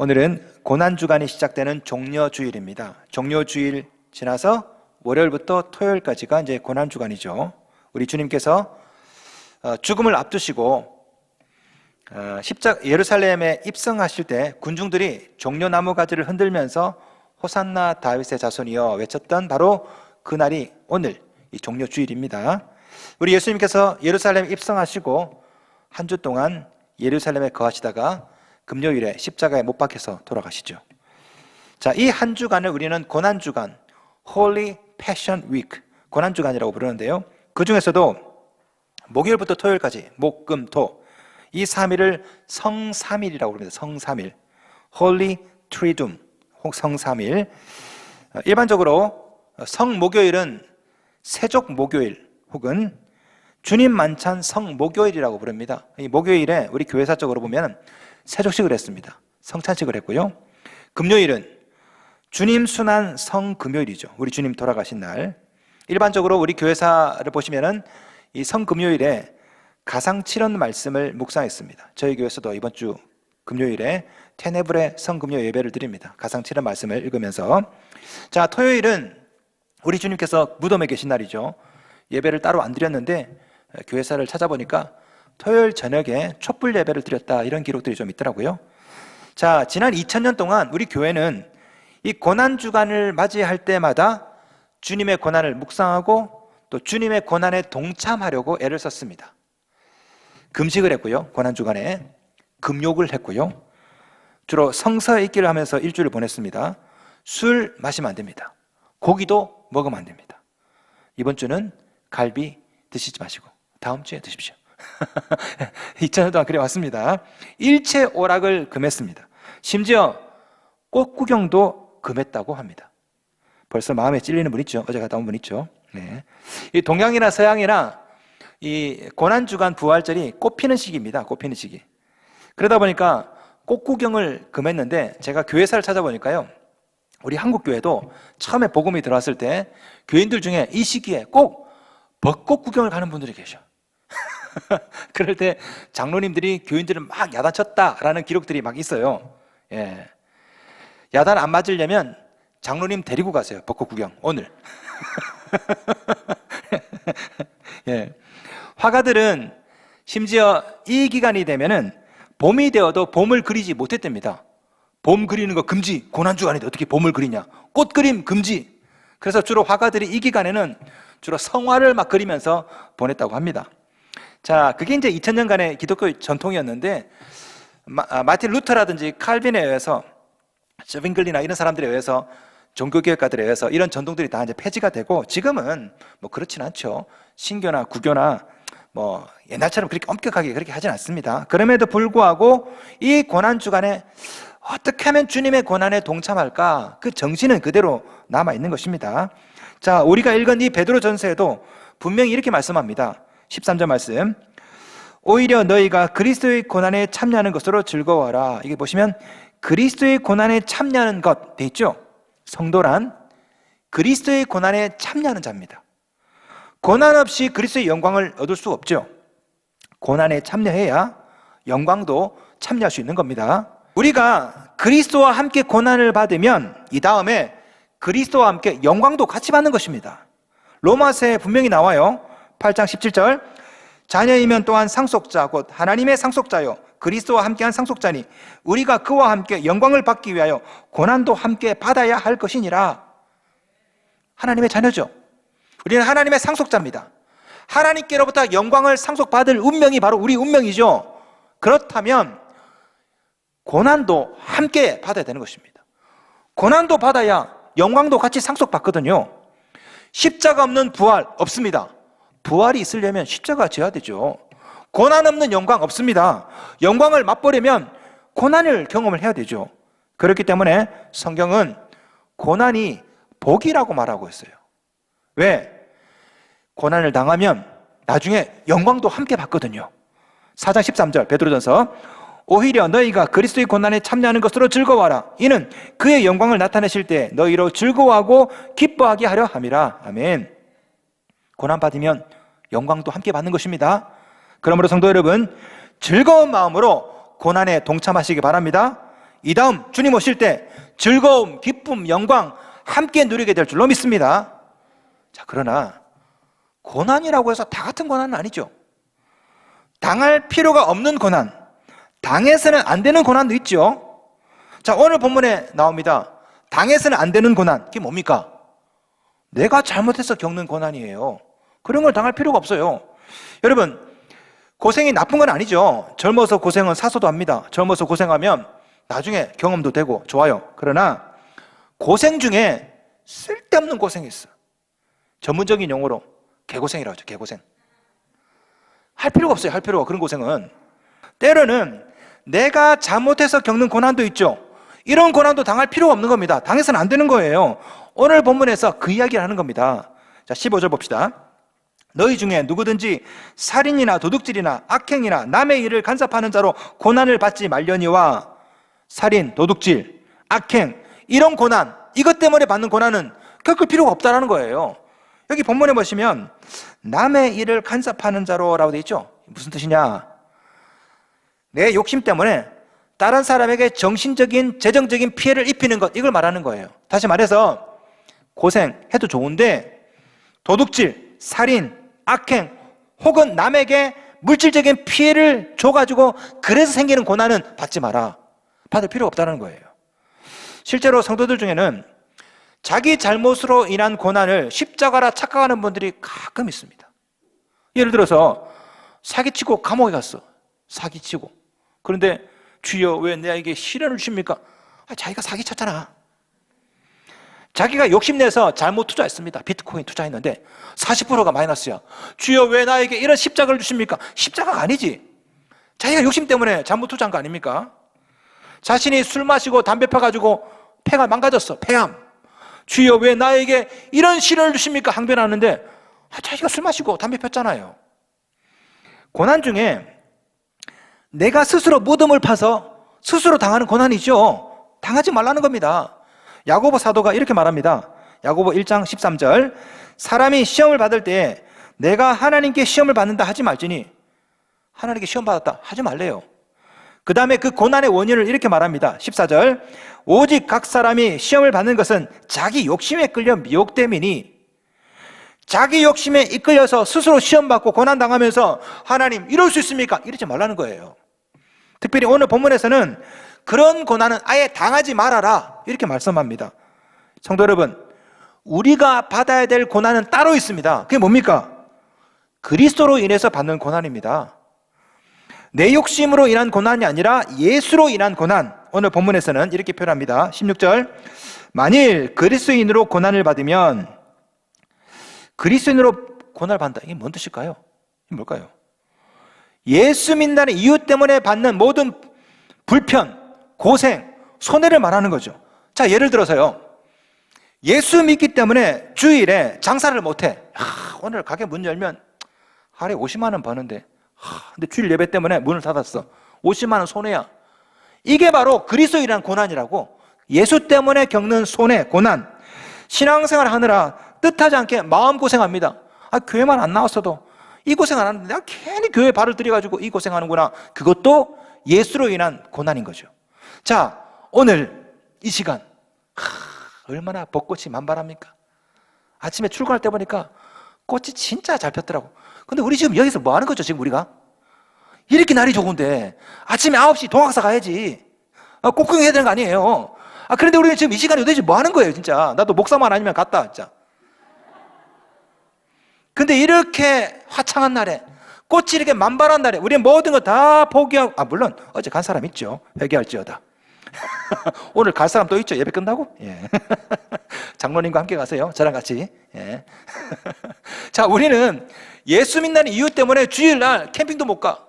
오늘은 고난주간이 시작되는 종려주일입니다. 종려주일 지나서 월요일부터 토요일까지가 이제 고난주간이죠. 우리 주님께서 죽음을 앞두시고 예루살렘에 입성하실 때 군중들이 종려나무 가지를 흔들면서 호산나 다윗의 자손이여 외쳤던 바로 그날이 오늘 이 종려주일입니다. 우리 예수님께서 예루살렘에 입성하시고 한 주 동안 예루살렘에 거하시다가 금요일에 십자가에 못 박혀서 돌아가시죠. 자, 이 한 주간을 우리는 고난주간, Holy Passion Week, 고난주간이라고 부르는데요. 그 중에서도 목요일부터 토요일까지, 목, 금, 토, 이 3일을 성삼일이라고 부릅니다. 성삼일, Holy Triduum, 성삼일. 일반적으로 성목요일은 세족목요일 혹은 주님 만찬 성목요일이라고 부릅니다. 이 목요일에 우리 교회사적으로 보면 세족식을 했습니다. 성찬식을 했고요. 금요일은 주님 순환 성금요일이죠. 우리 주님 돌아가신 날. 일반적으로 우리 교회사를 보시면은 이 성금요일에 가상칠언 말씀을 묵상했습니다. 저희 교회에서도 이번 주 금요일에 테네브레 성금요 예배를 드립니다. 가상칠언 말씀을 읽으면서. 자, 토요일은 우리 주님께서 무덤에 계신 날이죠. 예배를 따로 안 드렸는데 교회사를 찾아보니까 토요일 저녁에 촛불 예배를 드렸다, 이런 기록들이 좀 있더라고요. 자, 지난 2000년 동안 우리 교회는 이 고난주간을 맞이할 때마다 주님의 고난을 묵상하고 또 주님의 고난에 동참하려고 애를 썼습니다. 금식을 했고요. 고난주간에 금욕을 했고요. 주로 성서에 있기를 하면서 일주일을 보냈습니다. 술 마시면 안 됩니다. 고기도 먹으면 안 됩니다. 이번 주는 갈비 드시지 마시고 다음 주에 드십시오. 2000년 동안 그래 왔습니다. 일체 오락을 금했습니다. 심지어 꽃 구경도 금했다고 합니다. 벌써 마음에 찔리는 분 있죠? 어제 갔다 온 분 있죠? 네. 이 동양이나 서양이나 이 고난주간 부활절이 꽃 피는 시기입니다. 꽃 피는 시기. 그러다 보니까 꽃 구경을 금했는데 제가 교회사를 찾아보니까요, 우리 한국교회도 처음에 복음이 들어왔을 때 교인들 중에 이 시기에 꼭 벚꽃 구경을 가는 분들이 계셔. 그럴 때 장로님들이 교인들을 막 야단쳤다라는 기록들이 막 있어요. 예. 야단 안 맞으려면 장로님 데리고 가세요. 벚꽃 구경 오늘. 예. 화가들은 심지어 이 기간이 되면은 봄이 되어도 봄을 그리지 못했답니다. 봄 그리는 거 금지. 고난주간인데 어떻게 봄을 그리냐. 꽃 그림 금지. 그래서 주로 화가들이 이 기간에는 주로 성화를 막 그리면서 보냈다고 합니다. 자, 그게 이제 2000년간의 기독교 전통이었는데 마틴 루터라든지 칼빈에 의해서, 저빙글리나 이런 사람들에 의해서, 종교개혁가들에 의해서 이런 전통들이 다 이제 폐지가 되고 지금은 뭐 그렇진 않죠. 신교나 구교나 뭐 옛날처럼 그렇게 엄격하게 그렇게 하진 않습니다. 그럼에도 불구하고 이 고난주간에 어떻게 하면 주님의 고난에 동참할까? 그 정신은 그대로 남아있는 것입니다. 자, 우리가 읽은 이 베드로전서에도 분명히 이렇게 말씀합니다. 13절 말씀. 오히려 너희가 그리스도의 고난에 참여하는 것으로 즐거워하라. 이게 보시면 그리스도의 고난에 참여하는 것 돼 있죠? 성도란 그리스도의 고난에 참여하는 자입니다. 고난 없이 그리스도의 영광을 얻을 수 없죠. 고난에 참여해야 영광도 참여할 수 있는 겁니다. 우리가 그리스도와 함께 고난을 받으면 이 다음에 그리스도와 함께 영광도 같이 받는 것입니다. 로마서에 분명히 나와요. 8장 17절. 자녀이면 또한 상속자 곧 하나님의 상속자요 그리스도와 함께한 상속자니 우리가 그와 함께 영광을 받기 위하여 고난도 함께 받아야 할 것이니라. 하나님의 자녀죠. 우리는 하나님의 상속자입니다. 하나님께로부터 영광을 상속받을 운명이 바로 우리 운명이죠. 그렇다면 고난도 함께 받아야 되는 것입니다. 고난도 받아야 영광도 같이 상속받거든요. 십자가 없는 부활 없습니다. 부활이 있으려면 십자가 져야 되죠. 고난 없는 영광 없습니다. 영광을 맛보려면 고난을 경험을 해야 되죠. 그렇기 때문에 성경은 고난이 복이라고 말하고 있어요. 왜? 고난을 당하면 나중에 영광도 함께 받거든요. 4장 13절 베드로전서. 오히려 너희가 그리스도의 고난에 참여하는 것으로 즐거워하라. 이는 그의 영광을 나타내실 때 너희로 즐거워하고 기뻐하게 하려 함이라. 아멘. 고난 받으면 영광도 함께 받는 것입니다. 그러므로 성도 여러분, 즐거운 마음으로 고난에 동참하시기 바랍니다. 이 다음 주님 오실 때 즐거움, 기쁨, 영광 함께 누리게 될 줄로 믿습니다. 자, 그러나 고난이라고 해서 다 같은 고난은 아니죠. 당할 필요가 없는 고난, 당해서는 안 되는 고난도 있죠. 자, 오늘 본문에 나옵니다. 당해서는 안 되는 고난, 그게 뭡니까? 내가 잘못해서 겪는 고난이에요. 그런 걸 당할 필요가 없어요. 여러분, 고생이 나쁜 건 아니죠. 젊어서 고생은 사소도 합니다. 젊어서 고생하면 나중에 경험도 되고 좋아요. 그러나 고생 중에 쓸데없는 고생이 있어. 전문적인 용어로 개고생이라고 하죠. 개고생. 할 필요가 없어요. 할 필요가. 그런 고생은. 때로는 내가 잘못해서 겪는 고난도 있죠. 이런 고난도 당할 필요가 없는 겁니다. 당해서는 안 되는 거예요. 오늘 본문에서 그 이야기를 하는 겁니다. 자, 15절 봅시다. 너희 중에 누구든지 살인이나 도둑질이나 악행이나 남의 일을 간섭하는 자로 고난을 받지 말려니와, 살인, 도둑질, 악행, 이런 고난, 이것 때문에 받는 고난은 겪을 필요가 없다는 거예요. 여기 본문에 보시면 남의 일을 간섭하는 자로라고 되어 있죠. 무슨 뜻이냐? 내 욕심 때문에 다른 사람에게 정신적인, 재정적인 피해를 입히는 것, 이걸 말하는 거예요. 다시 말해서 고생해도 좋은데 도둑질, 살인, 악행 혹은 남에게 물질적인 피해를 줘가지고 그래서 생기는 고난은 받지 마라. 받을 필요가 없다는 거예요. 실제로 성도들 중에는 자기 잘못으로 인한 고난을 십자가라 착각하는 분들이 가끔 있습니다. 예를 들어서 사기치고 감옥에 갔어. 사기치고. 그런데 주여 왜 내게 시련을 주십니까? 자기가 사기쳤잖아. 자기가 욕심내서 잘못 투자했습니다. 비트코인 투자했는데 40%가 마이너스야. 주여 왜 나에게 이런 십자가를 주십니까? 십자가가 아니지. 자기가 욕심 때문에 잘못 투자한 거 아닙니까? 자신이 술 마시고 담배 펴가지고 폐가 망가졌어. 폐암. 주여 왜 나에게 이런 시련을 주십니까? 항변하는데 자기가 술 마시고 담배 폈잖아요. 고난 중에 내가 스스로 무덤을 파서 스스로 당하는 고난이죠. 당하지 말라는 겁니다. 야고보 사도가 이렇게 말합니다. 야고보 1장 13절, 사람이 시험을 받을 때 내가 하나님께 시험을 받는다 하지 말지니, 하나님께 시험 받았다 하지 말래요. 그 다음에 그 고난의 원인을 이렇게 말합니다. 14절, 오직 각 사람이 시험을 받는 것은 자기 욕심에 끌려 미혹됨이니, 자기 욕심에 이끌려서 스스로 시험받고 고난당하면서 하나님 이럴 수 있습니까? 이러지 말라는 거예요. 특별히 오늘 본문에서는 그런 고난은 아예 당하지 말아라 이렇게 말씀합니다. 성도 여러분, 우리가 받아야 될 고난은 따로 있습니다. 그게 뭡니까? 그리스도로 인해서 받는 고난입니다. 내 욕심으로 인한 고난이 아니라 예수로 인한 고난. 오늘 본문에서는 이렇게 표현합니다. 16절, 만일 그리스도인으로 고난을 받으면, 그리스도인으로 고난을 받는다, 이게 뭔 뜻일까요? 이게 뭘까요? 예수 믿는다는 이유 때문에 받는 모든 불편, 고생, 손해를 말하는 거죠. 자, 예를 들어서요, 예수 믿기 때문에 주일에 장사를 못해. 오늘 가게 문 열면 하루에 50만 원 버는데, 근데 주일 예배 때문에 문을 닫았어. 50만 원 손해야. 이게 바로 그리스도인이라는 고난이라고. 예수 때문에 겪는 손해, 고난. 신앙생활 하느라 뜻하지 않게 마음고생합니다. 교회만 안 나왔어도 이 고생 안 하는데 내가 괜히 교회에 발을 들여가지고 이 고생하는구나. 그것도 예수로 인한 고난인 거죠. 자, 오늘 이 시간 얼마나 벚꽃이 만발합니까? 아침에 출근할 때 보니까 꽃이 진짜 잘 폈더라고. 근데 우리 지금 여기서 뭐 하는 거죠? 지금 우리가 이렇게 날이 좋은데 아침에 9시 동학사 가야지. 꽃 구경해야 되는 거 아니에요. 그런데 우리는 지금 이 시간에 도대체 뭐 하는 거예요? 진짜 나도 목사만 아니면 갔다 진짜. 근데 이렇게 화창한 날에, 꽃이 이렇게 만발한 날에 우리는 모든 거 다 포기하고, 물론 어제 간 사람 있죠. 회개할지어다. 오늘 갈 사람 또 있죠. 예배 끝나고. 예. 장로님과 함께 가세요. 저랑 같이. 예. 자, 우리는 예수 믿는 이유 때문에 주일날 캠핑도 못 가,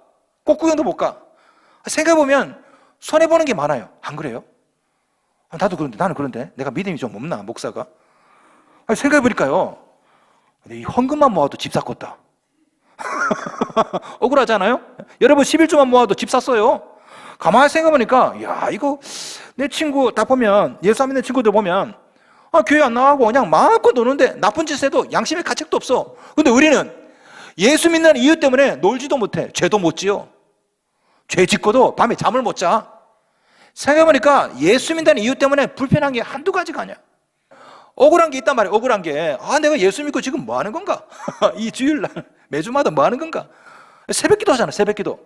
꽃 구경도 못 가. 생각해보면 손해보는 게 많아요. 안 그래요? 나도 그런데, 나는 그런데 내가 믿음이 좀 없나, 목사가? 생각해보니까요, 이 헌금만 모아도 집 샀겠다. 억울하잖아요? 여러분 11조만 모아도 집 샀어요. 가만히 생각해보니까, 야, 이거 내 친구 다 보면, 예수 안 믿는 친구들 보면 교회 안 나가고 그냥 마음껏 노는데 나쁜 짓 해도 양심의 가책도 없어. 근데 우리는 예수 믿는 이유 때문에 놀지도 못해. 죄도 못 지어. 죄 짓고도 밤에 잠을 못 자. 생각해보니까 예수 믿는 이유 때문에 불편한 게 한두 가지가 아니야. 억울한 게 있단 말이야. 억울한 게 내가 예수 믿고 지금 뭐 하는 건가? 이 주일날 매주마다 뭐 하는 건가? 새벽기도 하잖아. 새벽기도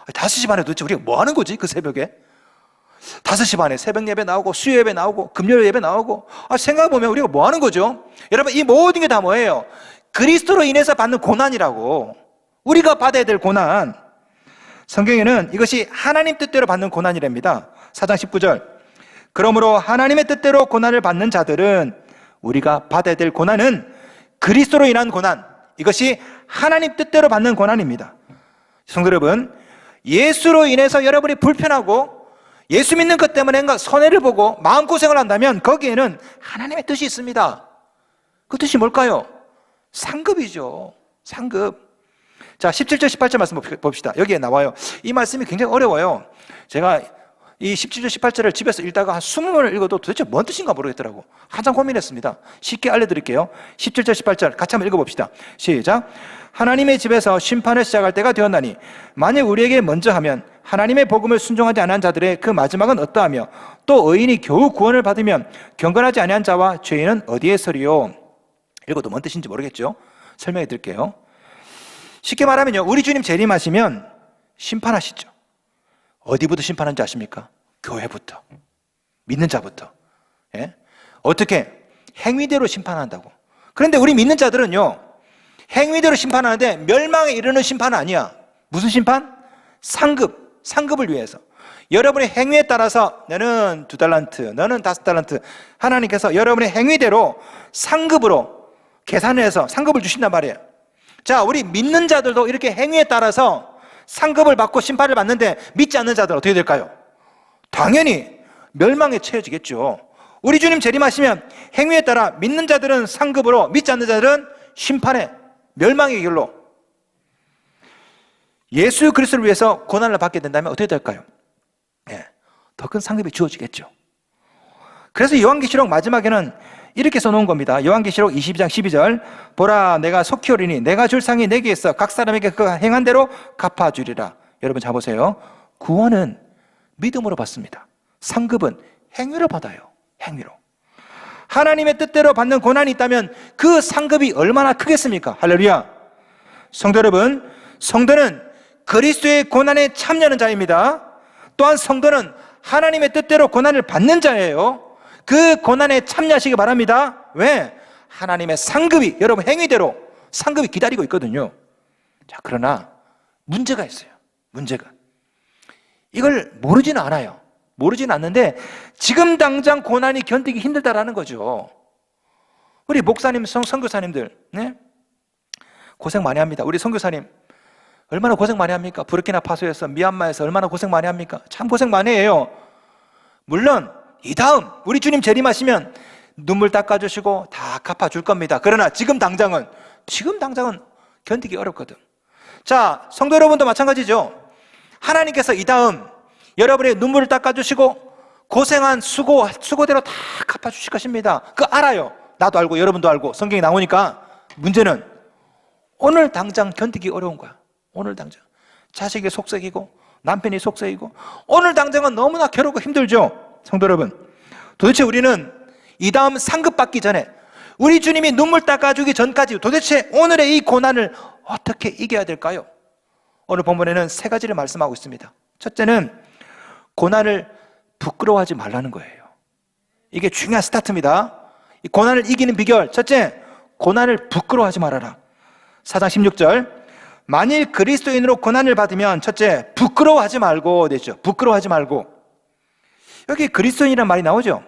5시 반에 도대체 우리가 뭐 하는 거지? 그 새벽에 5시 반에 새벽 예배 나오고 수요 예배 나오고 금요일 예배 나오고 생각해보면 우리가 뭐 하는 거죠? 여러분, 이 모든 게 다 뭐예요? 그리스도로 인해서 받는 고난이라고. 우리가 받아야 될 고난. 성경에는 이것이 하나님 뜻대로 받는 고난이랍니다. 4장 19절, 그러므로 하나님의 뜻대로 고난을 받는 자들은, 우리가 받아야 될 고난은 그리스도로 인한 고난, 이것이 하나님 뜻대로 받는 고난입니다. 성도 여러분, 예수로 인해서 여러분이 불편하고 예수 믿는 것 때문에 손해를 보고 마음고생을 한다면 거기에는 하나님의 뜻이 있습니다. 그 뜻이 뭘까요? 상급이죠. 상급. 자, 17절 18절 말씀 봅시다. 여기에 나와요. 이 말씀이 굉장히 어려워요. 제가 이 17절 18절을 집에서 읽다가 한 20번을 읽어도 도대체 뭔 뜻인가 모르겠더라고. 한참 고민했습니다. 쉽게 알려드릴게요. 17절 18절 같이 한번 읽어봅시다. 시작. 하나님의 집에서 심판을 시작할 때가 되었나니 만일 우리에게 먼저 하면 하나님의 복음을 순종하지 않은 자들의 그 마지막은 어떠하며 또 의인이 겨우 구원을 받으면 경건하지 아니한 자와 죄인은 어디에 서리요? 읽어도 뭔 뜻인지 모르겠죠? 설명해 드릴게요. 쉽게 말하면요, 우리 주님 재림하시면 심판하시죠. 어디부터 심판하는지 아십니까? 교회부터, 믿는 자부터. 예? 어떻게? 행위대로 심판한다고. 그런데 우리 믿는 자들은요, 행위대로 심판하는데 멸망에 이르는 심판은 아니야. 무슨 심판? 상급을 위해서. 여러분의 행위에 따라서 너는 2달란트, 너는 5달란트, 하나님께서 여러분의 행위대로 상급으로 계산을 해서 상급을 주신단 말이에요. 자, 우리 믿는 자들도 이렇게 행위에 따라서 상급을 받고 심판을 받는데 믿지 않는 자들은 어떻게 될까요? 당연히 멸망에 처해지겠죠. 우리 주님 재림하시면 행위에 따라 믿는 자들은 상급으로, 믿지 않는 자들은 심판에, 멸망의 길로. 예수 그리스도를 위해서 고난을 받게 된다면 어떻게 될까요? 더 큰 상급이 주어지겠죠. 그래서 요한계시록 마지막에는 이렇게 써놓은 겁니다. 요한계시록 22장 12절, 보라 내가 속히 오리니 내가 줄 상이 내게 있어 각 사람에게 그 행한 대로 갚아주리라. 여러분 잘 보세요. 구원은 믿음으로 받습니다. 상급은 행위로 받아요. 행위로. 하나님의 뜻대로 받는 고난이 있다면 그 상급이 얼마나 크겠습니까? 할렐루야. 성도 여러분, 성도는 그리스도의 고난에 참여하는 자입니다. 또한 성도는 하나님의 뜻대로 고난을 받는 자예요. 그 고난에 참여하시기 바랍니다. 왜? 하나님의 상급이, 여러분 행위대로 상급이 기다리고 있거든요. 자, 그러나 문제가 있어요. 문제가. 이걸 모르지는 않아요. 모르지는 않는데 지금 당장 고난이 견디기 힘들다라는 거죠. 우리 목사님, 선교사님들, 네? 고생 많이 합니다. 우리 선교사님 얼마나 고생 많이 합니까? 부르키나파소에서, 미얀마에서 얼마나 고생 많이 합니까? 참 고생 많이 해요. 물론 이 다음 우리 주님 재림하시면 눈물 닦아주시고 다 갚아줄 겁니다. 그러나 지금 당장은 견디기 어렵거든. 자, 성도 여러분도 마찬가지죠. 하나님께서 이 다음 여러분의 눈물을 닦아주시고 고생한 수고대로 다 갚아주실 것입니다. 그거 알아요. 나도 알고 여러분도 알고 성경이 나오니까. 문제는 오늘 당장 견디기 어려운 거야. 오늘 당장 자식이 속썩이고 남편이 속썩이고 오늘 당장은 너무나 괴롭고 힘들죠. 성도 여러분, 도대체 우리는 이 다음 상급 받기 전에, 우리 주님이 눈물 닦아주기 전까지 도대체 오늘의 이 고난을 어떻게 이겨야 될까요? 오늘 본문에는 3가지를 말씀하고 있습니다. 첫째는 고난을 부끄러워하지 말라는 거예요. 이게 중요한 스타트입니다. 이 고난을 이기는 비결, 첫째, 고난을 부끄러워하지 말아라. 4장 16절, 만일 그리스도인으로 고난을 받으면 첫째, 부끄러워하지 말고 되죠. 부끄러워하지 말고. 여기 그리스도인이라는 말이 나오죠.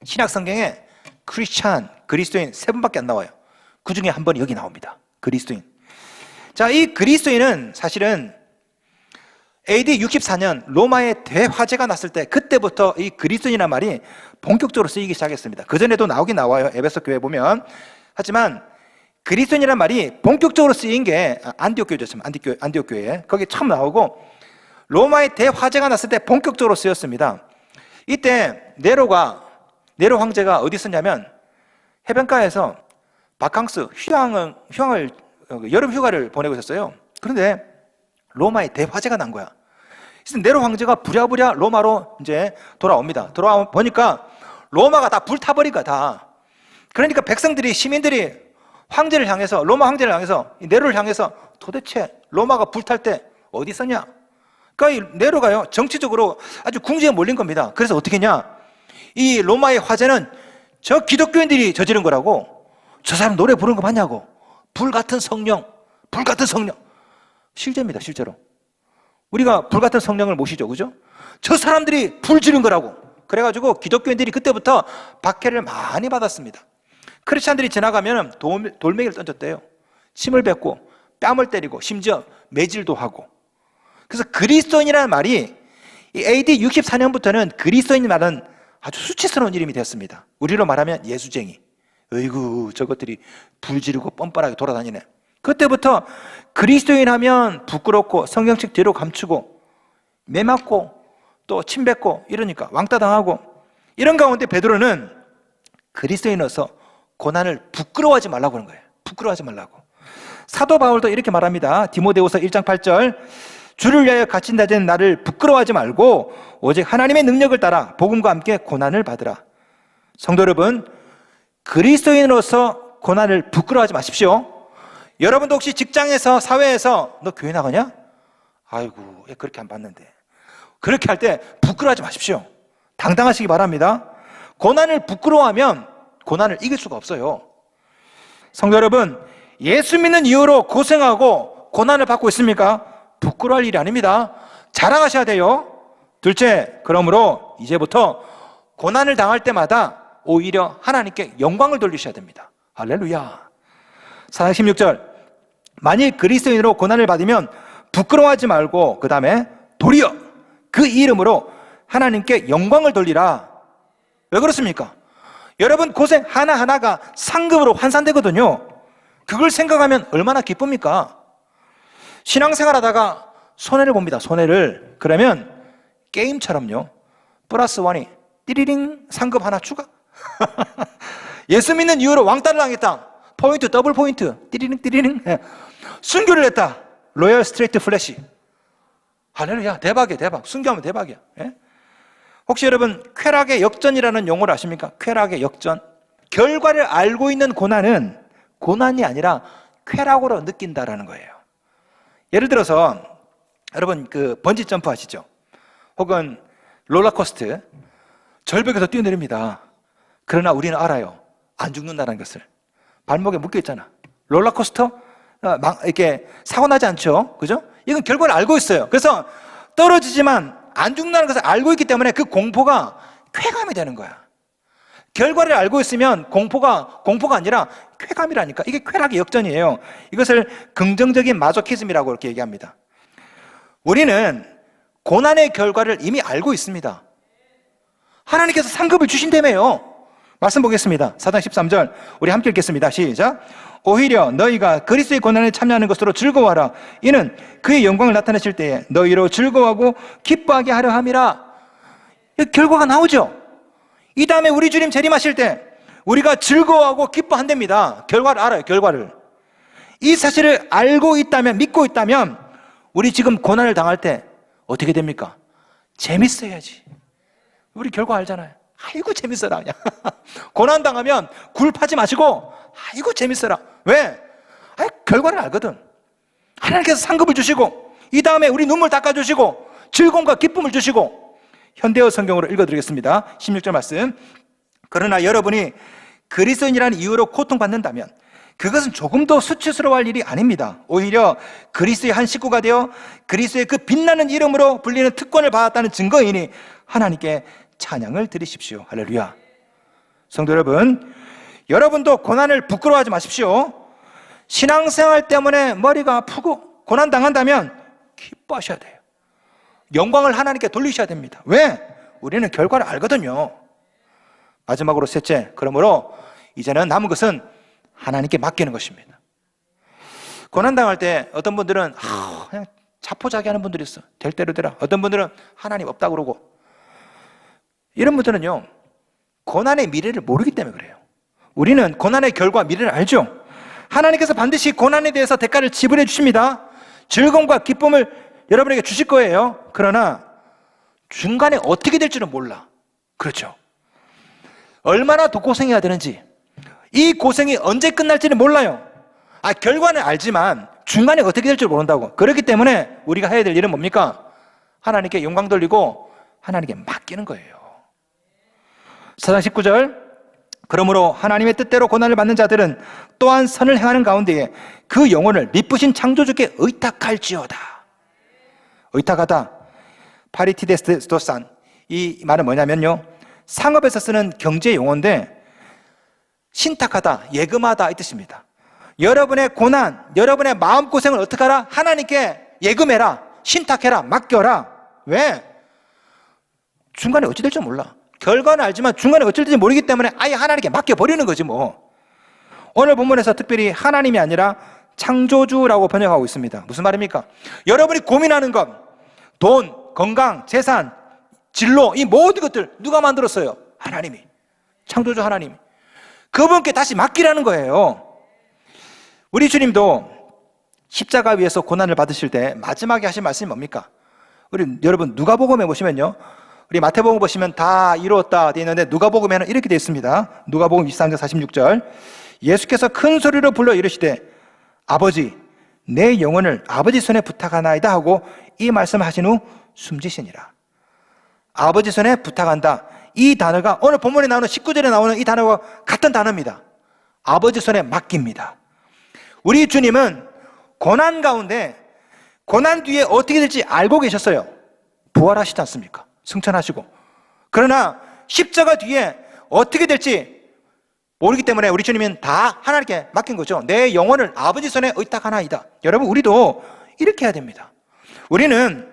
신약 성경에 크리스찬, 그리스도인 3번밖에 안 나와요. 그 중에 한 번이 여기 나옵니다. 그리스도인. 자, 이 그리스도인은 사실은 AD 64년 로마의 대화재가 났을 때 그때부터 이 그리스도인이라는 말이 본격적으로 쓰이기 시작했습니다. 그전에도 나오긴 나와요. 에베소 교회 보면. 하지만 그리스도인이라는 말이 본격적으로 쓰인 게 안디옥 교회였습니다. 안디옥 교회. 거기 처음 나오고 로마의 대화재가 났을 때 본격적으로 쓰였습니다. 이때 네로 황제가 어디 있었냐면 해변가에서 바캉스 여름 휴가를 보내고 있었어요. 그런데 로마에 대화재가 난 거야. 그래서 네로 황제가 부랴부랴 로마로 이제 돌아옵니다. 돌아와 보니까 로마가 다 불타버린 거야, 다. 그러니까 백성들이, 시민들이 황제를 향해서, 로마 황제를 향해서, 이 네로를 향해서 도대체 로마가 불탈 때 어디 있었냐? 그러니까 이 네로가요, 정치적으로 아주 궁지에 몰린 겁니다. 그래서 어떻게 했냐? 이 로마의 화제는 저 기독교인들이 저지른 거라고. 저 사람 노래 부르는 거 봤냐고. 불같은 성령, 불같은 성령. 실제입니다, 실제로. 우리가 불같은 성령을 모시죠, 그죠? 저 사람들이 불 지른 거라고. 그래가지고 기독교인들이 그때부터 박해를 많이 받았습니다. 크리스찬들이 지나가면 돌멩이를 던졌대요. 침을 뱉고 뺨을 때리고 심지어 매질도 하고. 그래서 그리스도인이라는 말이 이 AD 64년부터는 그리스도인 말은 아주 수치스러운 이름이 되었습니다. 우리로 말하면 예수쟁이. 어이구, 저것들이 불 지르고 뻔뻔하게 돌아다니네. 그때부터 그리스도인 하면 부끄럽고 성경책 뒤로 감추고 매 맞고 또 침 뱉고 이러니까 왕따 당하고. 이런 가운데 베드로는 그리스도인으로서 고난을 부끄러워하지 말라고 하는 거예요. 부끄러워하지 말라고. 사도 바울도 이렇게 말합니다. 디모데후서 1장 8절, 주를 위하여 갇힌다 된 나를 부끄러워하지 말고 오직 하나님의 능력을 따라 복음과 함께 고난을 받으라. 성도 여러분, 그리스도인으로서 고난을 부끄러워하지 마십시오. 여러분도 혹시 직장에서, 사회에서 너 교회 나가냐? 아이고, 그렇게 안 봤는데. 그렇게 할 때 부끄러워하지 마십시오. 당당하시기 바랍니다. 고난을 부끄러워하면 고난을 이길 수가 없어요. 성도 여러분, 예수 믿는 이유로 고생하고 고난을 받고 있습니까? 부끄러워할 일이 아닙니다. 자랑하셔야 돼요. 둘째, 그러므로 이제부터 고난을 당할 때마다 오히려 하나님께 영광을 돌리셔야 됩니다. 할렐루야. 4장 16절, 만일 그리스도인으로 고난을 받으면 부끄러워하지 말고 그 다음에 도리어 그 이름으로 하나님께 영광을 돌리라. 왜 그렇습니까? 여러분, 고생 하나하나가 상급으로 환산되거든요. 그걸 생각하면 얼마나 기쁩니까? 신앙생활 하다가 손해를 봅니다. 손해를. 그러면 게임처럼요, 플러스 원이 띠리링 상급 하나 추가. 예수 믿는 이유로 왕따를 당했다. 포인트, 더블 포인트. 띠리링 띠리링. 순교를 했다. 로열 스트레이트 플래시. 할렐루야. 대박이야, 대박. 순교하면 대박이야. 예? 혹시 여러분 쾌락의 역전이라는 용어를 아십니까? 쾌락의 역전. 결과를 알고 있는 고난은 고난이 아니라 쾌락으로 느낀다라는 거예요. 예를 들어서 여러분 그 번지 점프 아시죠? 혹은 롤러코스터, 절벽에서 뛰어내립니다. 그러나 우리는 알아요. 안 죽는다는 것을. 발목에 묶여 있잖아. 롤러코스터 이렇게 사고 나지 않죠? 그죠? 이건 결과를 알고 있어요. 그래서 떨어지지만 안 죽는다는 것을 알고 있기 때문에 그 공포가 쾌감이 되는 거야. 결과를 알고 있으면 공포가 아니라 쾌감이라니까. 이게 쾌락의 역전이에요. 이것을 긍정적인 마조키즘이라고 이렇게 얘기합니다. 우리는 고난의 결과를 이미 알고 있습니다. 하나님께서 상급을 주신다며요. 말씀 보겠습니다. 4장 13절 우리 함께 읽겠습니다. 시작. 오히려 너희가 그리스도의 고난에 참여하는 것으로 즐거워하라. 이는 그의 영광을 나타내실 때에 너희로 즐거워하고 기뻐하게 하려 함이라. 결과가 나오죠. 이 다음에 우리 주님 재림하실 때 우리가 즐거워하고 기뻐한답니다. 결과를 알아요. 결과를. 이 사실을 알고 있다면, 믿고 있다면 우리 지금 고난을 당할 때 어떻게 됩니까? 재밌어야지. 우리 결과 알잖아요. 아이고 재밌어라 그냥. 고난 당하면 굴 파지 마시고 아이고 재밌어라. 왜? 결과를 알거든. 하나님께서 상급을 주시고 이 다음에 우리 눈물 닦아주시고 즐거움과 기쁨을 주시고. 현대어 성경으로 읽어드리겠습니다. 16절 말씀. 그러나 여러분이 그리스도인이라는 이유로 고통받는다면 그것은 조금도 수치스러워할 일이 아닙니다. 오히려 그리스도의 한 식구가 되어 그리스도의 그 빛나는 이름으로 불리는 특권을 받았다는 증거이니 하나님께 찬양을 드리십시오. 할렐루야. 성도 여러분, 여러분도 고난을 부끄러워하지 마십시오. 신앙생활 때문에 머리가 아프고 고난당한다면 기뻐하셔야 돼요. 영광을 하나님께 돌리셔야 됩니다. 왜? 우리는 결과를 알거든요. 마지막으로 셋째, 그러므로 이제는 남은 것은 하나님께 맡기는 것입니다. 고난당할 때 어떤 분들은 그냥 자포자기하는 분들이 있어. 될 대로 되라. 어떤 분들은 하나님 없다 그러고. 이런 분들은요, 고난의 미래를 모르기 때문에 그래요. 우리는 고난의 결과, 미래를 알죠. 하나님께서 반드시 고난에 대해서 대가를 지불해 주십니다. 즐거움과 기쁨을 여러분에게 주실 거예요. 그러나 중간에 어떻게 될지는 몰라. 그렇죠. 얼마나 더 고생해야 되는지, 이 고생이 언제 끝날지는 몰라요. 결과는 알지만 중간에 어떻게 될지 모른다고. 그렇기 때문에 우리가 해야 될 일은 뭡니까? 하나님께 영광 돌리고 하나님께 맡기는 거예요. 4장 19절, 그러므로 하나님의 뜻대로 고난을 받는 자들은 또한 선을 행하는 가운데에 그 영혼을 미쁘신 창조주께 의탁할지어다. 의탁하다, 파리티데스토산, 이 말은 뭐냐면요, 상업에서 쓰는 경제 용어인데 신탁하다, 예금하다 이 뜻입니다. 여러분의 고난, 여러분의 마음고생을 어떻게 하라? 하나님께 예금해라, 신탁해라, 맡겨라. 왜? 중간에 어찌 될지 몰라. 결과는 알지만 중간에 어찌 될지 모르기 때문에 아예 하나님께 맡겨버리는 거지 뭐. 오늘 본문에서 특별히 하나님이 아니라 창조주라고 번역하고 있습니다. 무슨 말입니까? 여러분이 고민하는 것, 돈, 건강, 재산, 진로, 이 모든 것들 누가 만들었어요? 하나님이. 창조주 하나님이. 그분께 다시 맡기라는 거예요. 우리 주님도 십자가 위에서 고난을 받으실 때 마지막에 하신 말씀이 뭡니까? 우리 여러분 누가복음에 보시면요, 우리 마태복음 보시면 다 이루었다 되어 있는데 누가복음에는 이렇게 되어 있습니다. 누가복음 23장 46절, 예수께서 큰 소리로 불러 이르시되 아버지 내 영혼을 아버지 손에 부탁하나이다 하고 이 말씀을 하신 후 숨지시니라. 아버지 손에 부탁한다, 이 단어가 오늘 본문에 나오는 19절에 나오는 이 단어와 같은 단어입니다. 아버지 손에 맡깁니다. 우리 주님은 고난 가운데, 고난 뒤에 어떻게 될지 알고 계셨어요. 부활하시지 않습니까? 승천하시고. 그러나 십자가 뒤에 어떻게 될지 모르기 때문에 우리 주님은 다 하나님께 맡긴 거죠. 내 영혼을 아버지 손에 의탁하나이다. 여러분, 우리도 이렇게 해야 됩니다. 우리는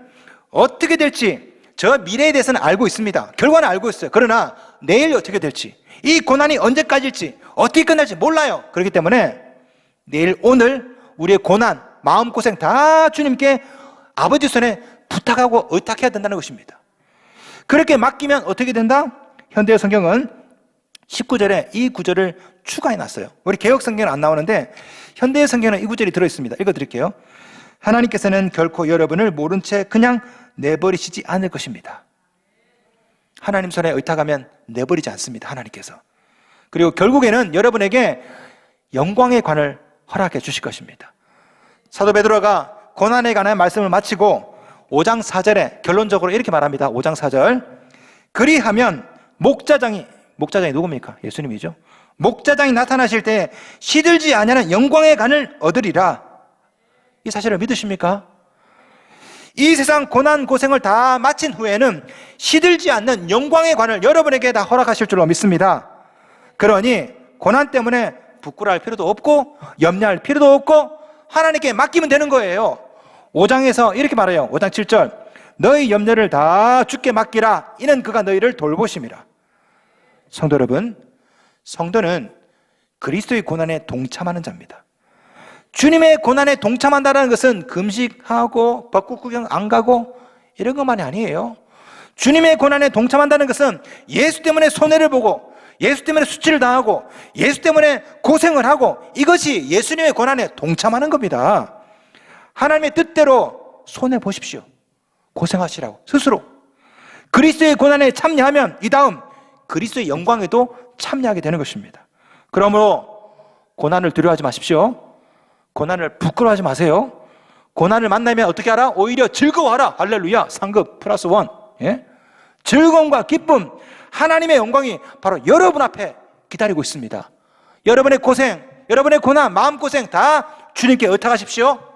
어떻게 될지 저 미래에 대해서는 알고 있습니다. 결과는 알고 있어요. 그러나 내일 어떻게 될지, 이 고난이 언제까지일지, 어떻게 끝날지 몰라요. 그렇기 때문에 내일 오늘 우리의 고난, 마음고생 다 주님께 아버지 손에 부탁하고 의탁해야 된다는 것입니다. 그렇게 맡기면 어떻게 된다? 현대의 성경은 19절에 이 구절을 추가해 놨어요. 우리 개혁 성경은 안 나오는데 현대의 성경은 이 구절이 들어있습니다. 읽어드릴게요. 하나님께서는 결코 여러분을 모른 채 그냥 내버리시지 않을 것입니다. 하나님 손에 의탁하면 내버리지 않습니다. 하나님께서. 그리고 결국에는 여러분에게 영광의 관을 허락해 주실 것입니다. 사도 베드로가 고난에 관한 말씀을 마치고 5장 4절에 결론적으로 이렇게 말합니다. 5장 4절, 그리하면 목자장이 누굽니까? 예수님이죠. 목자장이 나타나실 때 시들지 아니하는 영광의 관을 얻으리라. 이 사실을 믿으십니까? 이 세상 고난 고생을 다 마친 후에는 시들지 않는 영광의 관을 여러분에게 다 허락하실 줄로 믿습니다. 그러니 고난 때문에 부끄러워할 필요도 없고 염려할 필요도 없고 하나님께 맡기면 되는 거예요. 5장에서 이렇게 말해요. 5장 7절, 너희 염려를 다 주께 맡기라. 이는 그가 너희를 돌보심이라. 성도 여러분, 성도는 그리스도의 고난에 동참하는 자입니다. 주님의 고난에 동참한다는 것은 금식하고 벚꽃 구경 안 가고 이런 것만이 아니에요. 주님의 고난에 동참한다는 것은 예수 때문에 손해를 보고, 예수 때문에 수치를 당하고, 예수 때문에 고생을 하고, 이것이 예수님의 고난에 동참하는 겁니다. 하나님의 뜻대로 손해보십시오. 고생하시라고 스스로. 그리스도의 고난에 참여하면 이 다음 그리스도의 영광에도 참여하게 되는 것입니다. 그러므로 고난을 두려워하지 마십시오. 고난을 부끄러워하지 마세요. 고난을 만나면 어떻게 하라? 오히려 즐거워하라. 할렐루야. 상급 플러스 원. 예? 즐거움과 기쁨, 하나님의 영광이 바로 여러분 앞에 기다리고 있습니다. 여러분의 고생, 여러분의 고난, 마음고생 다 주님께 의탁하십시오.